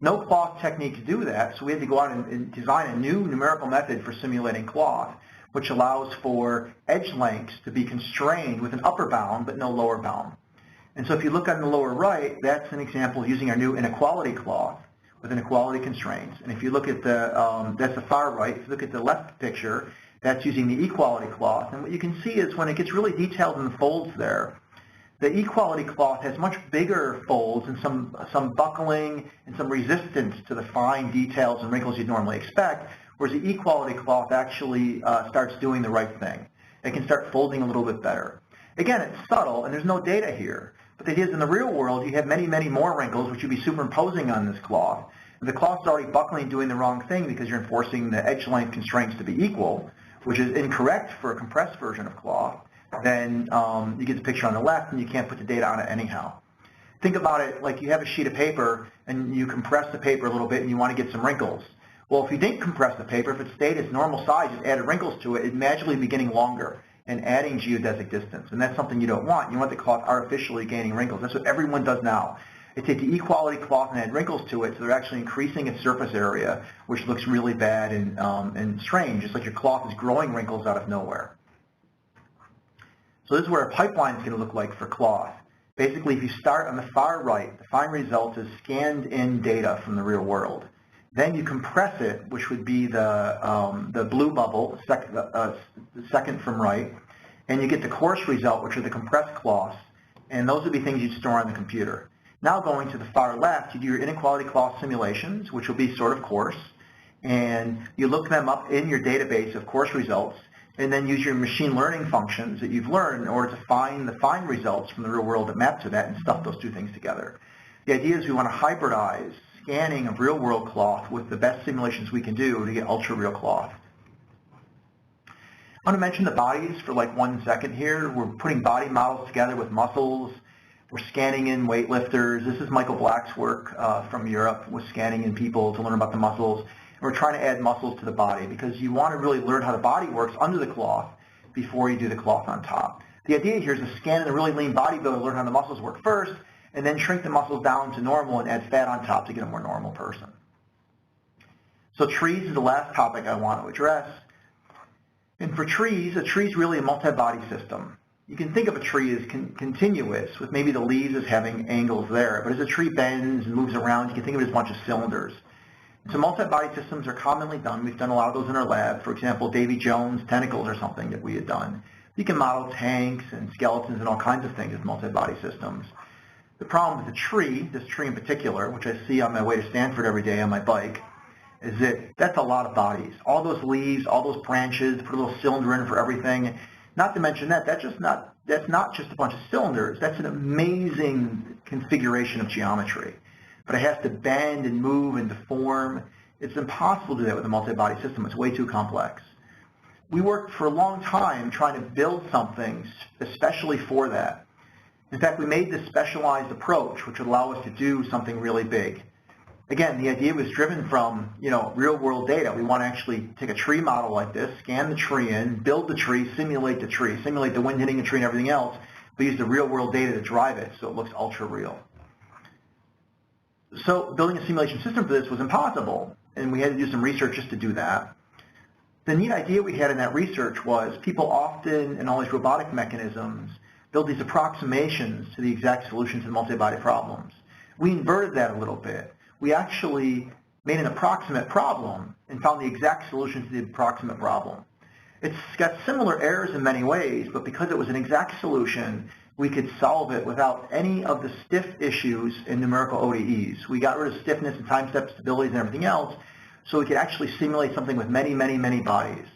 No cloth techniques do that, so we had to go out and design a new numerical method for simulating cloth, which allows for edge lengths to be constrained with an upper bound but no lower bound. And so if you look on the lower right, that's an example of using our new inequality cloth with inequality constraints. And if you look at that's the far right, if you look at the left picture, that's using the equality cloth. And what you can see is when it gets really detailed in the folds there, the equality cloth has much bigger folds and some buckling and some resistance to the fine details and wrinkles you'd normally expect, whereas the equality cloth actually starts doing the right thing. It can start folding a little bit better. Again, it's subtle, and there's no data here. But the idea is in the real world, you have many, many more wrinkles, which you'd be superimposing on this cloth. If the cloth's already buckling and doing the wrong thing because you're enforcing the edge length constraints to be equal, which is incorrect for a compressed version of cloth, then you get the picture on the left and you can't put the data on it anyhow. Think about it like you have a sheet of paper and you compress the paper a little bit and you want to get some wrinkles. Well, if you didn't compress the paper, if it stayed its normal size, just added wrinkles to it, it'd magically be getting longer and adding geodesic distance. And that's something you don't want. You want the cloth artificially gaining wrinkles. That's what everyone does now. They take the equality cloth and add wrinkles to it, so they're actually increasing its surface area, which looks really bad and strange. It's like your cloth is growing wrinkles out of nowhere. So this is what our pipeline is going to look like for cloth. Basically, if you start on the far right, the final result is scanned in data from the real world. Then you compress it, which would be the blue bubble, the second from right, and you get the coarse result, which are the compressed cloths, and those would be things you'd store on the computer. Now going to the far left, you do your inequality cloth simulations, which will be sort of coarse, and you look them up in your database of coarse results, and then use your machine learning functions that you've learned in order to find the fine results from the real world that map to that and stuff those two things together. The idea is we want to hybridize scanning of real world cloth with the best simulations we can do to get ultra real cloth. I want to mention the bodies for like 1 second here. We're putting body models together with muscles. We're scanning in weightlifters. This is Michael Black's work from Europe with scanning in people to learn about the muscles. And we're trying to add muscles to the body because you want to really learn how the body works under the cloth before you do the cloth on top. The idea here is to scan in a really lean bodybuilder, learn how the muscles work first, and then shrink the muscles down to normal and add fat on top to get a more normal person. So trees is the last topic I want to address. And for trees, a tree is really a multi-body system. You can think of a tree as continuous, with maybe the leaves as having angles there. But as a tree bends and moves around, you can think of it as a bunch of cylinders. So multi-body systems are commonly done. We've done a lot of those in our lab. For example, Davy Jones' tentacles are something that we had done. You can model tanks and skeletons and all kinds of things as multi-body systems. The problem with the tree, this tree in particular, which I see on my way to Stanford every day on my bike, is that that's a lot of bodies. All those leaves, all those branches, put a little cylinder in for everything. Not to mention that's not just a bunch of cylinders. That's an amazing configuration of geometry. But it has to bend and move and deform. It's impossible to do that with a multi-body system. It's way too complex. We worked for a long time trying to build something especially for that. In fact, we made this specialized approach, which would allow us to do something really big. Again, the idea was driven from, real-world data. We want to actually take a tree model like this, scan the tree in, build the tree, simulate the wind hitting the tree and everything else, but use the real-world data to drive it so it looks ultra-real. So building a simulation system for this was impossible, and we had to do some research just to do that. The neat idea we had in that research was people often, in all these robotic mechanisms, build these approximations to the exact solution to the multi-body problems. We inverted that a little bit. We actually made an approximate problem and found the exact solution to the approximate problem. It's got similar errors in many ways, but because it was an exact solution, we could solve it without any of the stiff issues in numerical ODEs. We got rid of stiffness and time step stabilities and everything else, so we could actually simulate something with many, many, many bodies.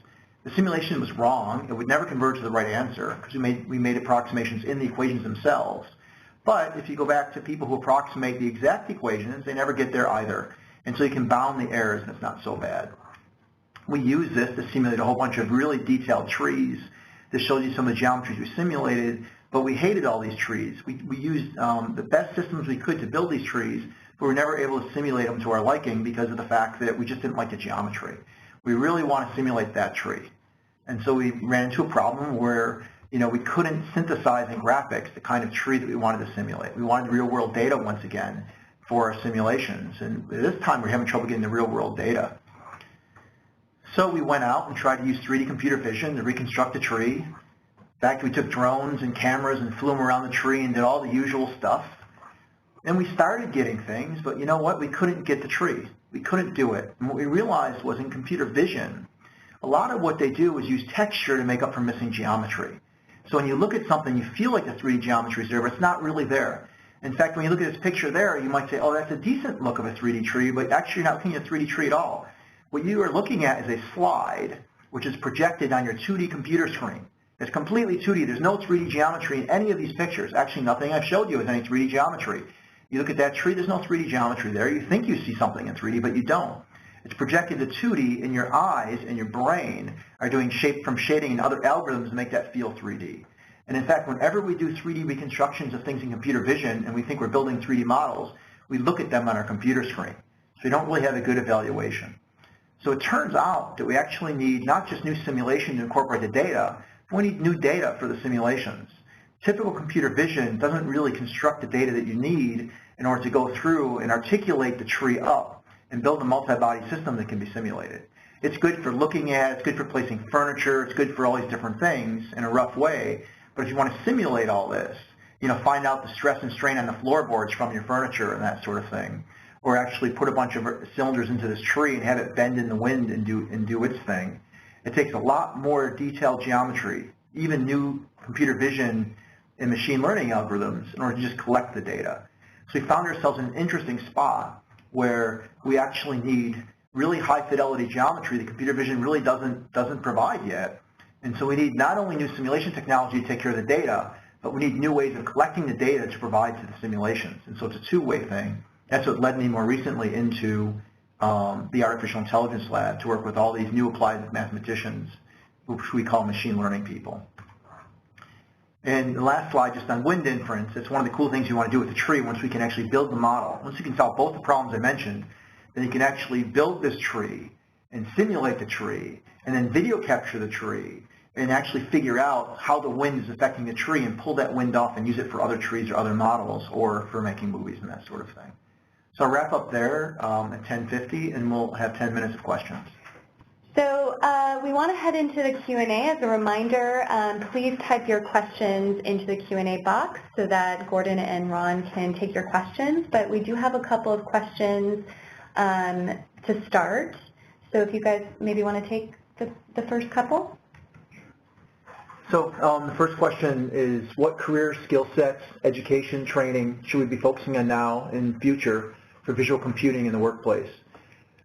The simulation was wrong. It would never converge to the right answer because we made approximations in the equations themselves. But if you go back to people who approximate the exact equations, they never get there either. And so you can bound the errors, and it's not so bad. We use this to simulate a whole bunch of really detailed trees. This shows you some of the geometries we simulated, but we hated all these trees. We used the best systems we could to build these trees, but we were never able to simulate them to our liking because of the fact that we just didn't like the geometry. We really want to simulate that tree. And so we ran into a problem where we couldn't synthesize in graphics the kind of tree that we wanted to simulate. We wanted real-world data once again for our simulations, and this time we're having trouble getting the real-world data. So we went out and tried to use 3D computer vision to reconstruct the tree. In fact, we took drones and cameras and flew them around the tree and did all the usual stuff. And we started getting things, but you know what? We couldn't get the tree. We couldn't do it. And what we realized was in computer vision, a lot of what they do is use texture to make up for missing geometry. So when you look at something, you feel like the 3D geometry is there, but it's not really there. In fact, when you look at this picture there, you might say, oh, that's a decent look of a 3D tree, but actually you're not looking at a 3D tree at all. What you are looking at is a slide, which is projected on your 2D computer screen. It's completely 2D. There's no 3D geometry in any of these pictures. Actually, nothing I've showed you is any 3D geometry. You look at that tree, there's no 3D geometry there. You think you see something in 3D, but you don't. It's projected to 2D, and your eyes and your brain are doing shape from shading and other algorithms to make that feel 3D. And in fact, whenever we do 3D reconstructions of things in computer vision and we think we're building 3D models, we look at them on our computer screen. So we don't really have a good evaluation. So it turns out that we actually need not just new simulation to incorporate the data, but we need new data for the simulations. Typical computer vision doesn't really construct the data that you need in order to go through and articulate the tree up and build a multi-body system that can be simulated. It's good for looking at, it's good for placing furniture, it's good for all these different things in a rough way, but if you want to simulate all this, find out the stress and strain on the floorboards from your furniture and that sort of thing, or actually put a bunch of cylinders into this tree and have it bend in the wind and do its thing. It takes a lot more detailed geometry, even new computer vision and machine learning algorithms, in order to just collect the data. So we found ourselves in an interesting spot where we actually need really high fidelity geometry that computer vision really doesn't provide yet. And so we need not only new simulation technology to take care of the data, but we need new ways of collecting the data to provide to the simulations. And so it's a two-way thing. That's what led me more recently into the Artificial Intelligence Lab to work with all these new applied mathematicians, which we call machine learning people. And the last slide, just on wind inference, it's one of the cool things you want to do with the tree once we can actually build the model. Once you can solve both the problems I mentioned, then you can actually build this tree and simulate the tree and then video capture the tree and actually figure out how the wind is affecting the tree and pull that wind off and use it for other trees or other models or for making movies and that sort of thing. So I'll wrap up there at 10:50 and we'll have 10 minutes of questions. So we want to head into the Q&A. As a reminder, please type your questions into the Q&A box so that Gordon and Ron can take your questions. But we do have a couple of questions to start. So if you guys maybe want to take the first couple. So the first question is, what career skill sets, education, training should we be focusing on now and future for visual computing in the workplace?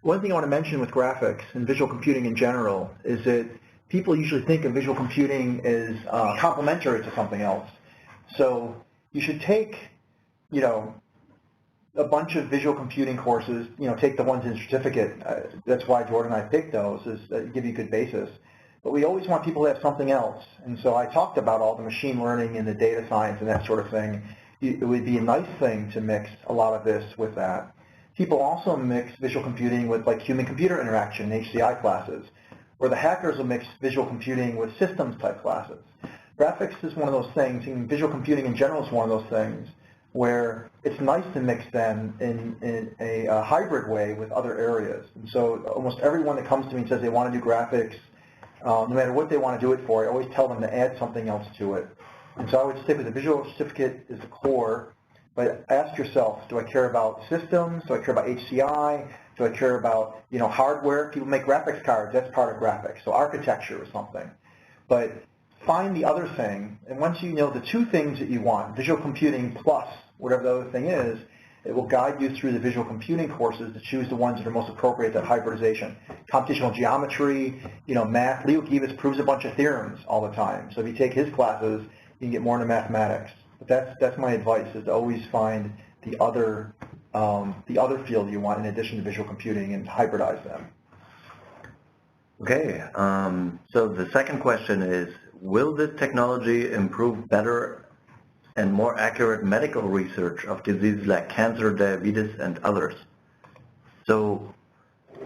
One thing I want to mention with graphics and visual computing in general is that people usually think of visual computing as complementary to something else. So you should take, a bunch of visual computing courses, take the ones in certificate. That's why Jordan and I picked those, is give you a good basis. But we always want people to have something else. And so I talked about all the machine learning and the data science and that sort of thing. It would be a nice thing to mix a lot of this with that. People also mix visual computing with like human-computer interaction, HCI classes, or the hackers will mix visual computing with systems-type classes. Graphics is one of those things, and visual computing in general is one of those things, where it's nice to mix them in a hybrid way with other areas. And so almost everyone that comes to me and says they want to do graphics, no matter what they want to do it for, I always tell them to add something else to it. And so I would stick with the visual certificate as the core, but ask yourself, do I care about systems? Do I care about HCI? Do I care about, hardware? People make graphics cards, that's part of graphics. So architecture or something. But find the other thing, and once you know the two things that you want, visual computing plus whatever the other thing is, it will guide you through the visual computing courses to choose the ones that are most appropriate to hybridization. Computational geometry, math. Leo Kivas proves a bunch of theorems all the time. So if you take his classes, you can get more into mathematics. But that's my advice, is to always find the other field you want in addition to visual computing and hybridize them. Okay, so the second question is, will this technology improve better and more accurate medical research of diseases like cancer, diabetes, and others? So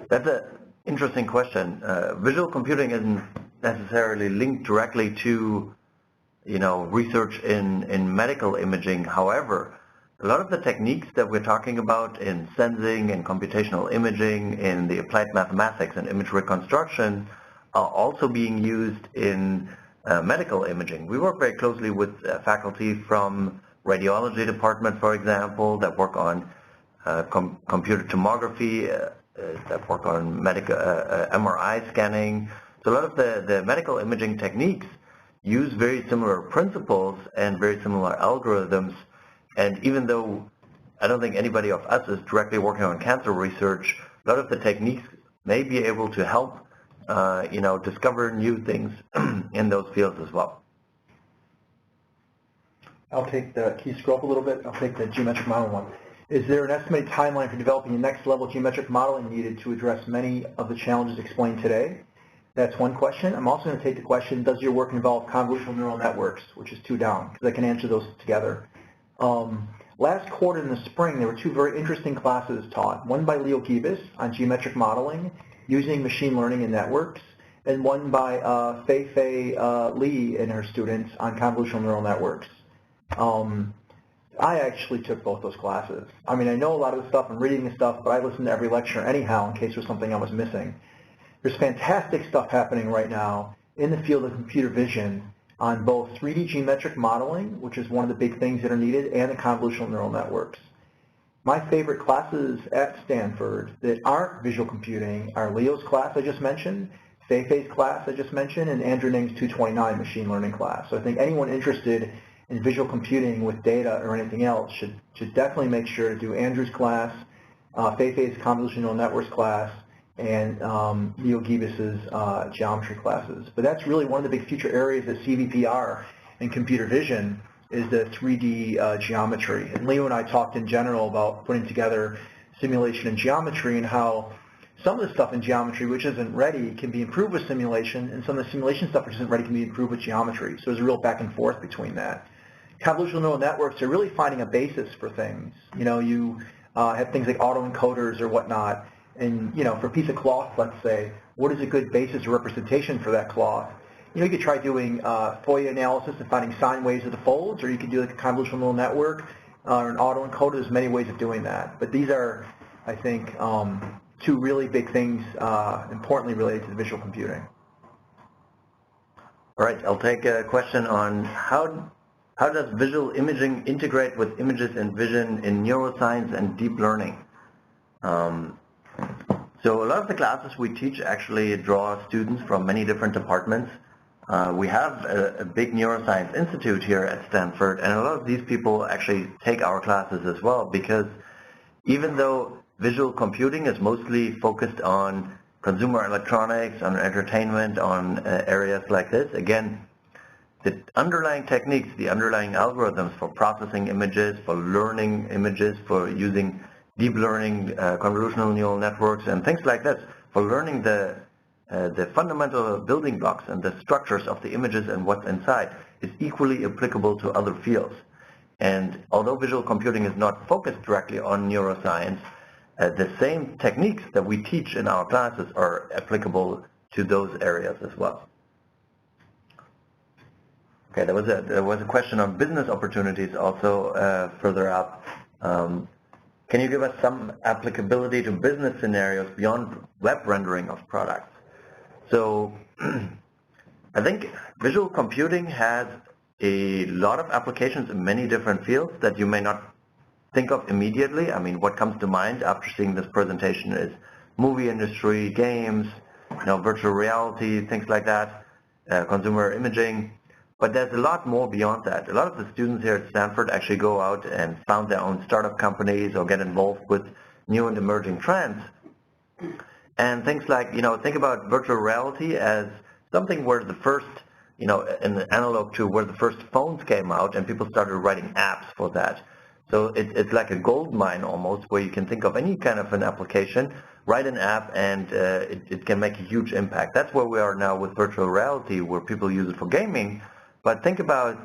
that's an interesting question. Visual computing isn't necessarily linked directly to, research in medical imaging. However, a lot of the techniques that we're talking about in sensing and computational imaging, in the applied mathematics and image reconstruction, are also being used in medical imaging. We work very closely with faculty from radiology department, for example, that work on computer tomography, that work on medical MRI scanning. So a lot of the medical imaging techniques use very similar principles and very similar algorithms. And even though I don't think anybody of us is directly working on cancer research, a lot of the techniques may be able to help discover new things in those fields as well. Can you scroll up a little bit? I'll take the geometric modeling one. Is there an estimated timeline for developing the next level of geometric modeling needed to address many of the challenges explained today? That's one question. I'm also going to take the question, does your work involve convolutional neural networks, which is 2 down, because I can answer those together. Last quarter in the spring, there were 2 very interesting classes taught. One by Leo Kivas on geometric modeling, using machine learning and networks, and one by Fei Li and her students on convolutional neural networks. I actually took both those classes. I mean, I know a lot of the stuff, I'm reading the stuff, but I listened to every lecture anyhow in case there was something I was missing. There's fantastic stuff happening right now in the field of computer vision on both 3D geometric modeling, which is one of the big things that are needed, and the convolutional neural networks. My favorite classes at Stanford that aren't visual computing are Leo's class I just mentioned, Fei-Fei's class I just mentioned, and Andrew Ning's 229 machine learning class. So I think anyone interested in visual computing with data or anything else should definitely make sure to do Andrew's class, Fei-Fei's convolutional networks class, and Leo Gibas's geometry classes. But that's really one of the big future areas at CVPR in computer vision is the 3D geometry. And Leo and I talked in general about putting together simulation and geometry and how some of the stuff in geometry which isn't ready can be improved with simulation, and some of the simulation stuff which isn't ready can be improved with geometry. So there's a real back and forth between that. Convolutional neural networks are really finding a basis for things. You know, you have things like autoencoders or whatnot, and you know, for a piece of cloth, let's say, what is a good basis or representation for that cloth? You know, you could try doing FOIA analysis and finding sine waves of the folds, or you could do like a convolutional neural network or an autoencoder. There's many ways of doing that. But these are, I think, two really big things importantly related to visual computing. All right, I'll take a question on how does visual imaging integrate with images and vision in neuroscience and deep learning? So a lot of the classes we teach actually draw students from many different departments. We have a big neuroscience institute here at Stanford, and a lot of these people actually take our classes as well, because even though visual computing is mostly focused on consumer electronics, on entertainment, on areas like this, again, the underlying techniques, the underlying algorithms for processing images, for learning images, for using deep learning, convolutional neural networks, and things like that, for learning the fundamental building blocks and the structures of the images and what's inside is equally applicable to other fields. And although visual computing is not focused directly on neuroscience, the same techniques that we teach in our classes are applicable to those areas as well. Okay, there was a question on business opportunities also further up. Can you give us some applicability to business scenarios beyond web rendering of products? So I think visual computing has a lot of applications in many different fields that you may not think of immediately. I mean, what comes to mind after seeing this presentation is movie industry, games, you know, virtual reality, things like that, consumer imaging. But there's a lot more beyond that. A lot of the students here at Stanford actually go out and found their own startup companies or get involved with new and emerging trends. And things like, you know, think about virtual reality as something where the first, you know, in the analog to where the first phones came out and people started writing apps for that. So it's like a gold mine almost, where you can think of any kind of an application, write an app, and it can make a huge impact. That's where we are now with virtual reality, where people use it for gaming. But think about,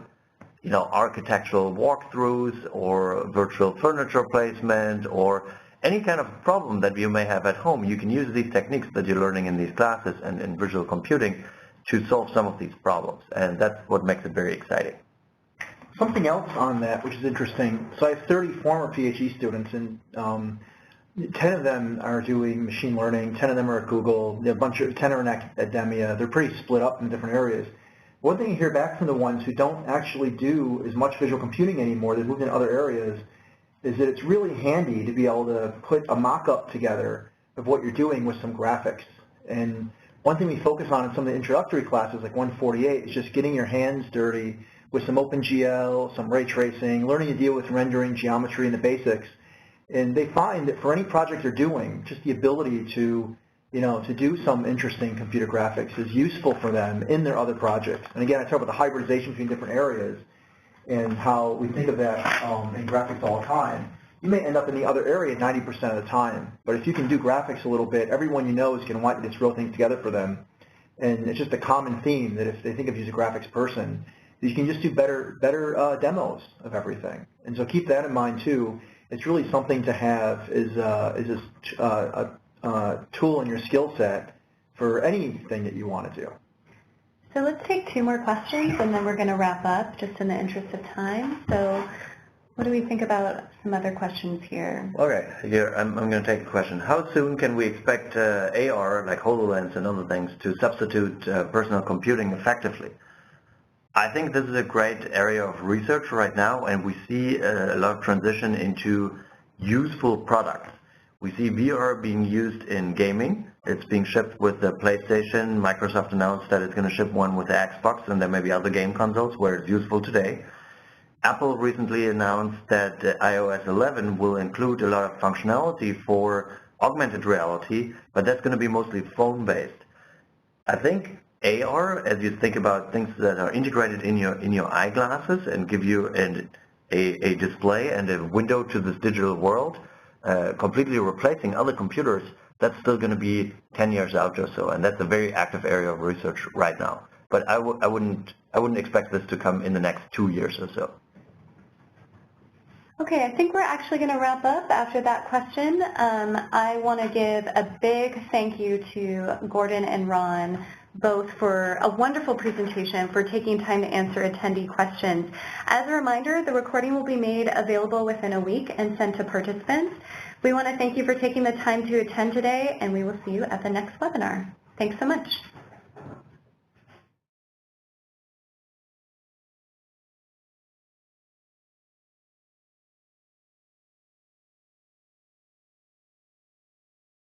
you know, architectural walkthroughs or virtual furniture placement or any kind of problem that you may have at home. You can use these techniques that you're learning in these classes and in visual computing to solve some of these problems. And that's what makes it very exciting. Something else on that, which is interesting. So I have 30 former PhD students, and 10 of them are doing machine learning, 10 of them are at Google, a bunch of 10 are in academia. They're pretty split up in different areas. One thing you hear back from the ones who don't actually do as much visual computing anymore, they've moved in other areas, is that it's really handy to be able to put a mock-up together of what you're doing with some graphics. And one thing we focus on in some of the introductory classes, like 148, is just getting your hands dirty with some OpenGL, some ray tracing, learning to deal with rendering, geometry, and the basics. And they find that for any project they're doing, just the ability to, you know, to do some interesting computer graphics is useful for them in their other projects. And again, I talk about the hybridization between different areas and how we think of that in graphics all the time. You may end up in the other area 90% of the time, but if you can do graphics a little bit, everyone you know is going to want you to throw things together for them. And it's just a common theme that if they think of you as a graphics person, you can just do better demos of everything. And so keep that in mind too. It's really something to have is a tool in your skill set for anything that you want to do. So let's take 2 more questions, and then we're going to wrap up just in the interest of time. So what do we think about some other questions here? Okay, here I'm going to take a question. How soon can we expect AR, like HoloLens and other things, to substitute personal computing effectively? I think this is a great area of research right now, and we see a lot of transition into useful products. We see VR being used in gaming. It's being shipped with the PlayStation. Microsoft announced that it's going to ship one with the Xbox, and there may be other game consoles where it's useful today. Apple recently announced that iOS 11 will include a lot of functionality for augmented reality, but that's going to be mostly phone-based. I think AR, as you think about things that are integrated in your eyeglasses and give you a display and a window to this digital world, completely replacing other computers, that's still going to be 10 years out or so, and that's a very active area of research right now. But I wouldn't expect this to come in the next 2 years or so. Okay, I think we're actually going to wrap up after that question. I want to give a big thank you to Gordon and Ron, both for a wonderful presentation, for taking time to answer attendee questions. As a reminder, the recording will be made available within a week and sent to participants. We want to thank you for taking the time to attend today, and we will see you at the next webinar. Thanks so much.